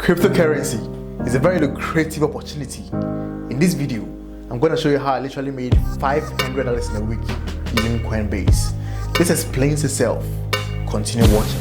Cryptocurrency is a very lucrative opportunity. In this video, I'm going to show you how I literally made $500 in a week using Coinbase. This explains itself. Continue watching.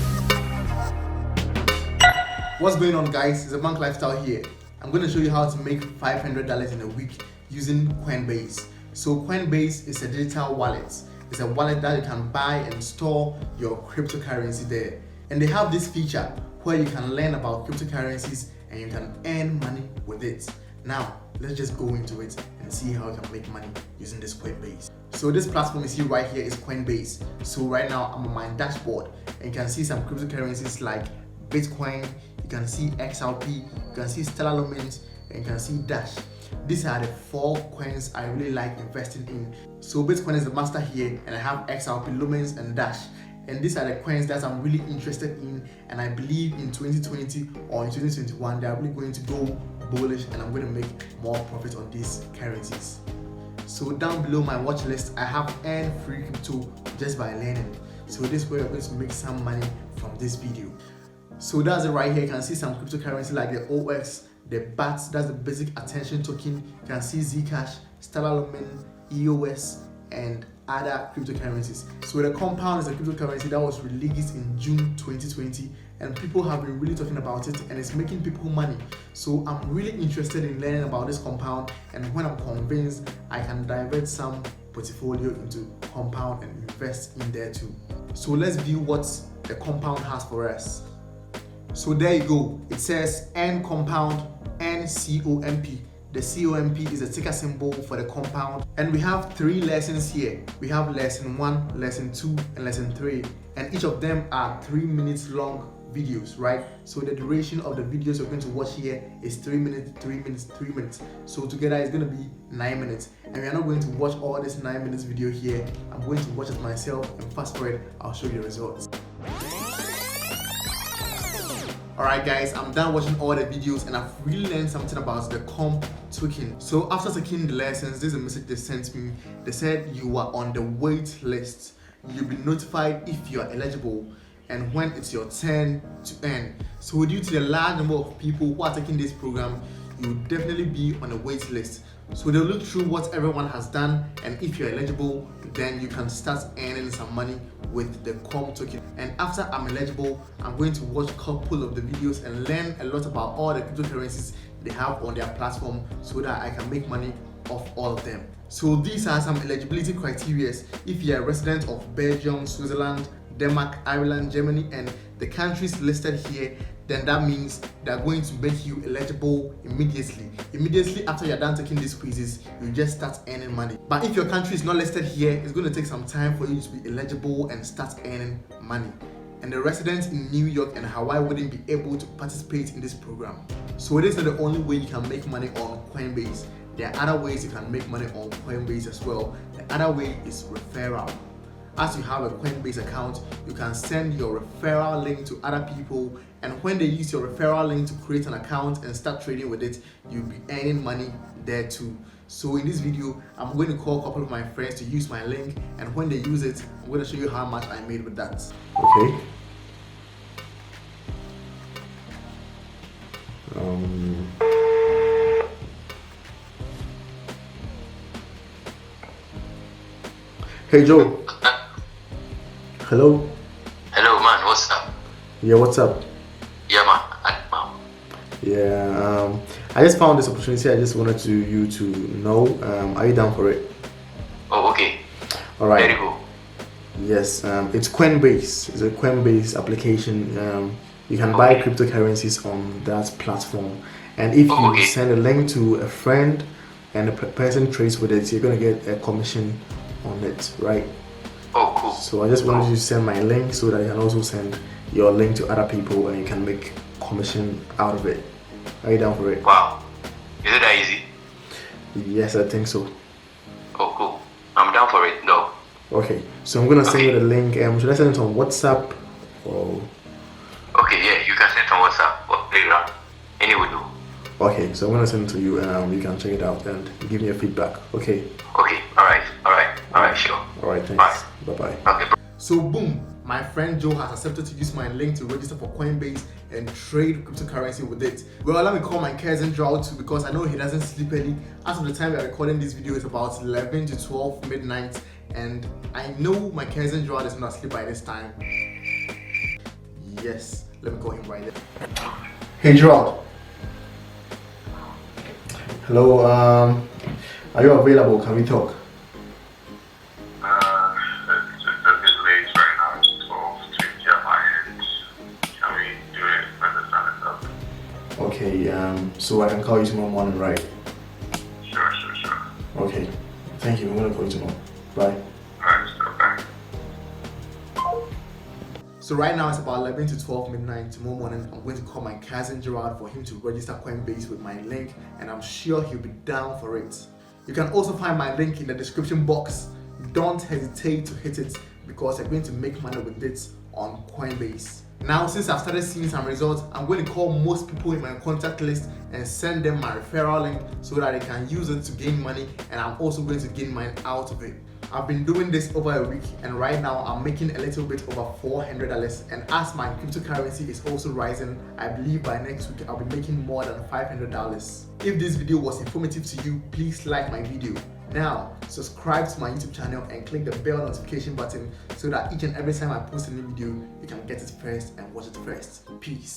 What's going on, guys? It's a Bank Lifestyle here. I'm going to show you how to make $500 in a week using Coinbase. So Coinbase is a digital wallet. It's a wallet that you can buy and store your cryptocurrency there. And they have this feature where you can learn about cryptocurrencies and you can earn money with it. Now, let's just go into it and see how you can make money using this Coinbase. So this platform you see right here is Coinbase. So right now I'm on my dashboard and you can see some cryptocurrencies like Bitcoin, you can see XRP, you can see Stellar Lumens, and you can see Dash. These are the 4 coins I really like investing in. So Bitcoin is the master here, and I have XRP, Lumens, and Dash. And these are the coins that I'm really interested in, and I believe in 2020 or in 2021 they are really going to go bullish and I'm going to make more profit on these currencies. So down below my watch list, I have earned free crypto just by learning. So this way I'm going to make some money from this video. So that's it right here. You can see some cryptocurrency like the OX, the BATS, that's the basic attention token. You can see Zcash, Stellar Lumen, EOS, and other cryptocurrencies. So the compound is a cryptocurrency that was released in June 2020 and people have been really talking about it and it's making people money. So I'm really interested in learning about this compound, and when I'm convinced, I can divert some portfolio into compound and invest in there too. So let's view what the compound has for us. So there you go. It says N compound, NCOMP. The COMP is a ticker symbol for the compound, and we have 3 lessons here. We have lesson 1, lesson 2, and lesson 3, and each of them are 3 minutes long videos, right? So the duration of the videos you're going to watch here is 3 minutes, 3 minutes, 3 minutes. So together it's going to be 9 minutes, and we are not going to watch all this 9 minutes video here. I'm going to watch it myself, and fast forward, I'll show you the results. Alright guys, I'm done watching all the videos and I've really learned something about the comp token. So after taking the lessons, this is a message they sent me. They said you are on the wait list. You'll be notified if you are eligible and when it's your turn to earn. So due to the large number of people who are taking this program, you will definitely be on a wait list. So they'll look through what everyone has done, and if you're eligible, then you can start earning some money with the comp token. And after I'm eligible, I'm going to watch a couple of the videos and learn a lot about all the cryptocurrencies they have on their platform so that I can make money off all of them. So these are some eligibility criteria. If you're a resident of Belgium, Switzerland, Denmark, Ireland, Germany, and the countries listed here, then that means they're going to make you eligible immediately. Immediately after you're done taking these quizzes, you just start earning money. But if your country is not listed here, it's going to take some time for you to be eligible and start earning money. And the residents in New York and Hawaii wouldn't be able to participate in this program. So this is the only way you can make money on Coinbase. There are other ways you can make money on Coinbase as well. The other way is referral. As you have a Coinbase account, you can send your referral link to other people, and when they use your referral link to create an account and start trading with it, you'll be earning money there too. So in this video, I'm going to call a couple of my friends to use my link, and when they use it, I'm going to show you how much I made with that. Okay. Hey Joe. Hello? Hello man, what's up? Yeah, what's up? Yeah man, Yeah, I just found this opportunity. I just wanted you to know. Are you down for it? Oh, okay. Alright. Very good. Yes, it's Coinbase. It's a Coinbase application. You can buy cryptocurrencies on that platform. And if you send a link to a friend and the person trades with it, you're going to get a commission on it, right? Oh, cool. So I just wanted you to send my link so that you can also send your link to other people and you can make commission out of it. Are you down for it? Wow. Is it that easy? Yes, I think so. Oh, cool. I'm down for it, though. Okay, so I'm gonna send you the link. Should I send it on WhatsApp or? Okay, yeah, you can send it on WhatsApp or Telegram. Any will do. Okay, so I'm gonna send it to you and you can check it out and give me a feedback. Okay. Okay, alright, sure. Alright, thanks. Bye bye. Okay. So boom, My friend Joe has accepted to use my link to register for Coinbase and trade cryptocurrency with it. Well, let me call my cousin Joe too, because I know he doesn't sleep early. As of the time we are recording this video, it's about 11 to 12 midnight, and I know my cousin Joe does not sleep by this time. Yes, let me call him right there. Hey Gerald. Hello, are you available? Can we talk? It's a bit late right now. It's 12:20 at my end. Can we do it when the sun is up? Okay, so I can call you tomorrow morning, right? Sure. Okay, thank you. I'm gonna call you tomorrow. Bye. Alright, so bye. So right now it's about 11 to 12 midnight. Tomorrow morning I'm going to call my cousin Gerard for him to register Coinbase with my link, and I'm sure he'll be down for it. You can also find my link in the description box. Don't hesitate to hit it because you're going to make money with it on Coinbase. Now, since I've started seeing some results, I'm going to call most people in my contact list and send them my referral link so that they can use it to gain money, and I'm also going to gain money out of it. I've been doing this over a week, and right now I'm making a little bit over $400, and as my cryptocurrency is also rising, I believe by next week I'll be making more than $500. If this video was informative to you, please like my video. Now, subscribe to my YouTube channel and click the bell notification button so that each and every time I post a new video, you can get it first and watch it first. Peace.